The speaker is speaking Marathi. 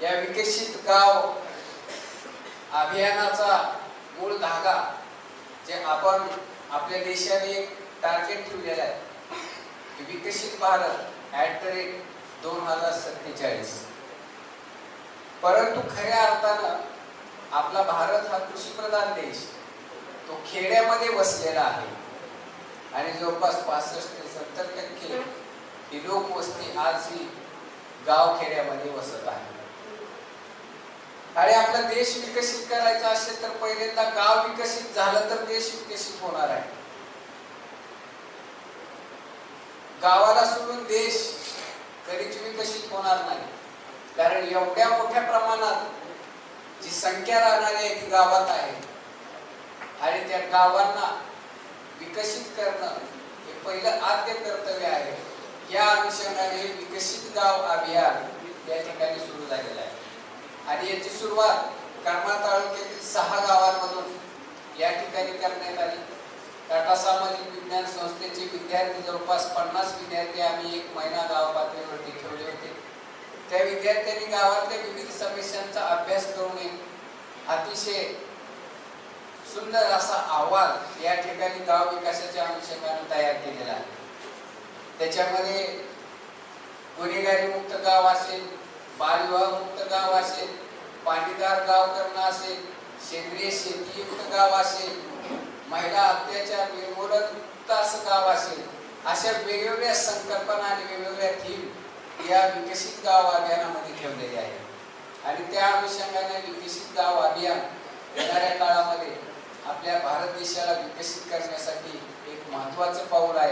या विकसित गाव अभियानाचा मूळ धागा जे आपण आपल्या देशाने एक टार्गेट ठेवलेला आहे, विकसित भारत @2047. परंतु खऱ्या अर्थानं आपला भारत हा कृषीप्रधान देश, तो खेड्यामध्ये वसलेला आहे आणि जवळपास 65 ते 70% ही लोकवस्ती आज ही गाव खेड्यामध्ये वसत आहे. आणि आपला देश विकसित करायचा असेल तर पहिल्यांदा गाव विकसित झालं तर देश विकसित होणार आहे. गावाला सोडून देश कधीच विकसित होणार नाही, कारण एवढ्या मोठ्या प्रमाणात जी संख्या राहणारी आहे ती गावात आहे आणि त्या गावांना विकसित करणं हे पहिलं आद्य कर्तव्य आहे. या अनुषंगाने विकसित गाव अभियान या ठिकाणी सुरू झालेलं आहे आणि याची सुरुवात करमाळ तालुक्यातील 6 गावांमधून या ठिकाणी करण्यात आली. टाटा सामाजिक विज्ञान संस्थेचे विद्यार्थी जवळपास 50 विद्यार्थी आम्ही 1 महिना गाव पातळीवरती ठेवले होते. त्या विद्यार्थ्यांनी गावातल्या विविध समस्यांचा अभ्यास करून एक अतिशय सुंदर असा अहवाल या ठिकाणी गाव विकासाच्या अनुषंगाने तयार केलेला आहे. त्याच्यामध्ये गुन्हेगारी मुक्त गाव असेल, बालविवाह मुक्त गाव असेल, पाणीदार गाव करणं असेल, सेंद्रिय शेतीयुक्त गाव असेल, महिला अत्याचार निर्मूलन मुक्त असं गाव असेल, अशा वेगवेगळ्या संकल्पना आणि वेगवेगळ्या थीम या विकसित गाव अभियानामध्ये ठेवलेले आहेत आणि त्या अनुषंगाने विकसित गाव अभियान येणाऱ्या काळामध्ये आपल्या भारत देशाला विकसित करण्यासाठी एक महत्त्वाचं पाऊल आहे.